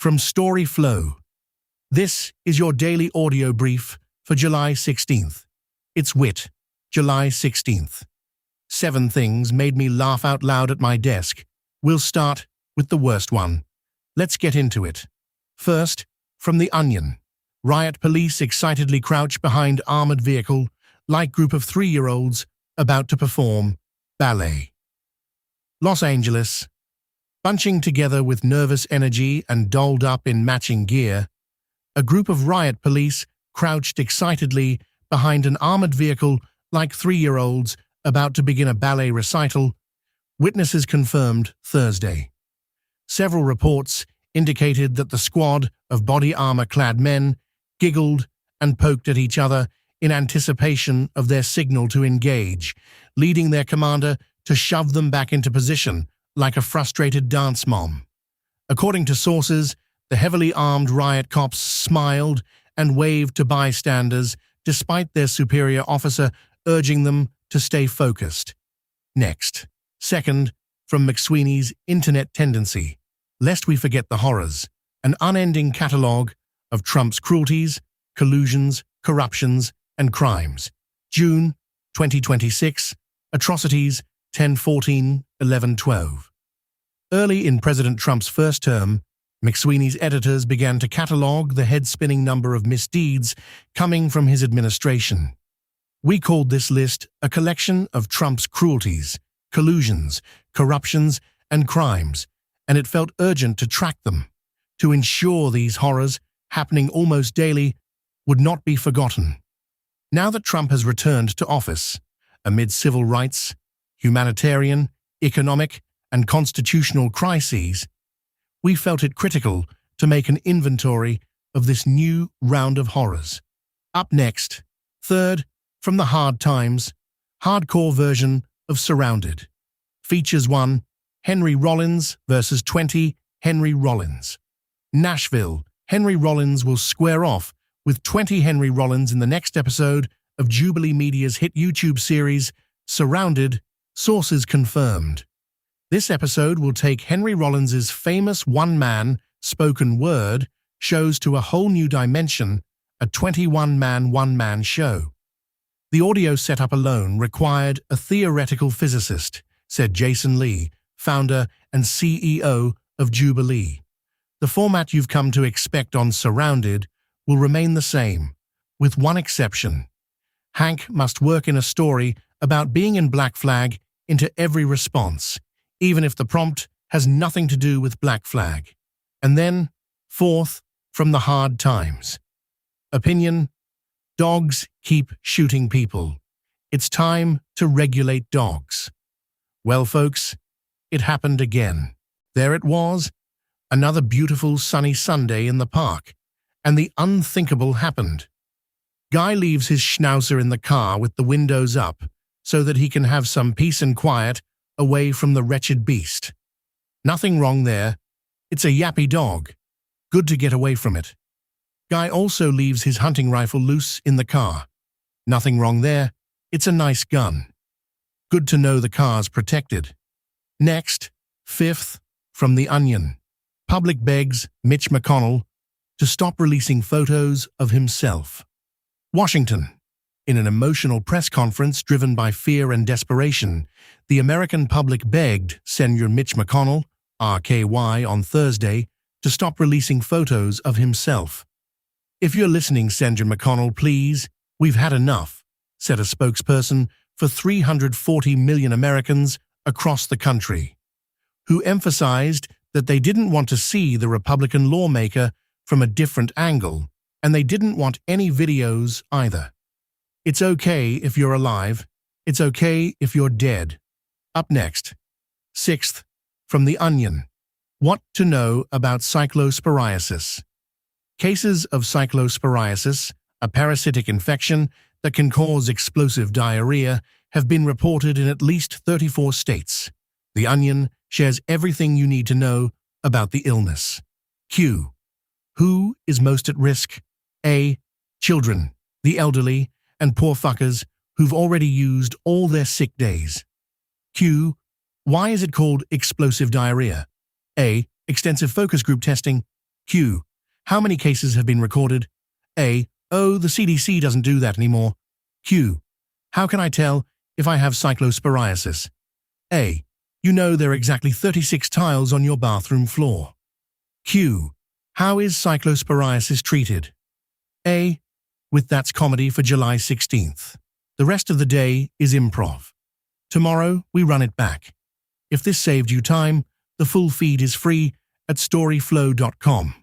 from storyflo. This is your daily audio brief for July 16th. It's Wit, July 16th. 7 things made me laugh out loud at my desk. We'll start with the worst one. Let's get into it. First, from The Onion. Riot police excitedly crouch behind armored vehicle like group of 3-year-olds about to perform ballet. Los Angeles. Bunching together with nervous energy and dolled up in matching gear, a group of riot police crouched excitedly behind an armored vehicle like 3-year-olds about to begin a ballet recital, witnesses confirmed Thursday. Several reports indicated that the squad of body-armor-clad men giggled and poked at each other in anticipation of their signal to engage, leading their commander to shove them back into position like a frustrated dance mom. According to sources, the heavily armed riot cops smiled and waved to bystanders despite their superior officer urging them to stay focused. Next. Second, from McSweeney's Internet Tendency. Lest we forget the horrors, an unending catalog of Trump's cruelties, collusions, corruptions, and crimes. June 2026, atrocities 10/14/11/12. Early in President Trump's first term, McSweeney's editors began to catalog the head-spinning number of misdeeds coming from his administration. We called this list a collection of Trump's cruelties, collusions, corruptions, and crimes, and it felt urgent to track them, to ensure these horrors, happening almost daily, would not be forgotten. Now that Trump has returned to office, amid civil rights, humanitarian, economic, and constitutional crises, we felt it critical to make an inventory of this new round of horrors. Up next, third, from the Hard Times, hardcore version of Surrounded. Features 1, Henry Rollins versus 20 Henry Rollins. Nashville, Henry Rollins will square off with 20 Henry Rollins in the next episode of Jubilee Media's hit YouTube series, Surrounded, sources confirmed. This episode will take Henry Rollins's famous one-man, spoken word shows to a whole new dimension, a 21-man one-man show. The audio setup alone required a theoretical physicist, said Jason Lee, founder and CEO of Jubilee. The format you've come to expect on Surrounded will remain the same, with one exception. Hank must work in a story about being in Black Flag into every response, even if the prompt has nothing to do with Black Flag. And then, fourth, from the Hard Times. Opinion: dogs keep shooting people. It's time to regulate dogs. Well, folks, it happened again. There it was, another beautiful sunny Sunday in the park, and the unthinkable happened. Guy leaves his schnauzer in the car with the windows up so that he can have some peace and quiet away from the wretched beast. Nothing wrong there. It's a yappy dog. Good to get away from it. Guy also leaves his hunting rifle loose in the car. Nothing wrong there. It's a nice gun. Good to know the car's protected. Next, fifth, from The Onion. Public begs Mitch McConnell to stop releasing photos of himself. Washington. In an emotional press conference driven by fear and desperation, the American public begged Senator Mitch McConnell, RKY, on Thursday to stop releasing photos of himself. "If you're listening, Senator McConnell, please, we've had enough," said a spokesperson for 340 million Americans across the country, who emphasized that they didn't want to see the Republican lawmaker from a different angle, and they didn't want any videos either. It's okay if you're alive. It's okay if you're dead. Up next. Sixth, from The Onion. What to know about cyclosporiasis. Cases of cyclosporiasis, a parasitic infection that can cause explosive diarrhea, have been reported in at least 34 states. The Onion shares everything you need to know about the illness. Q. Who is most at risk? A. Children, the elderly, and poor fuckers who've already used all their sick days. Q. Why is it called explosive diarrhea? A. Extensive focus group testing Q. How many cases have been recorded? A. Oh, the CDC doesn't do that anymore. Q. How can I tell if I have cyclosporiasis? A. You know there are exactly 36 tiles on your bathroom floor. Q. How is cyclosporiasis treated? A. With That's Comedy for July 16th. The rest of the day is improv. Tomorrow, we run it back. If this saved you time, the full feed is free at storyflo.com.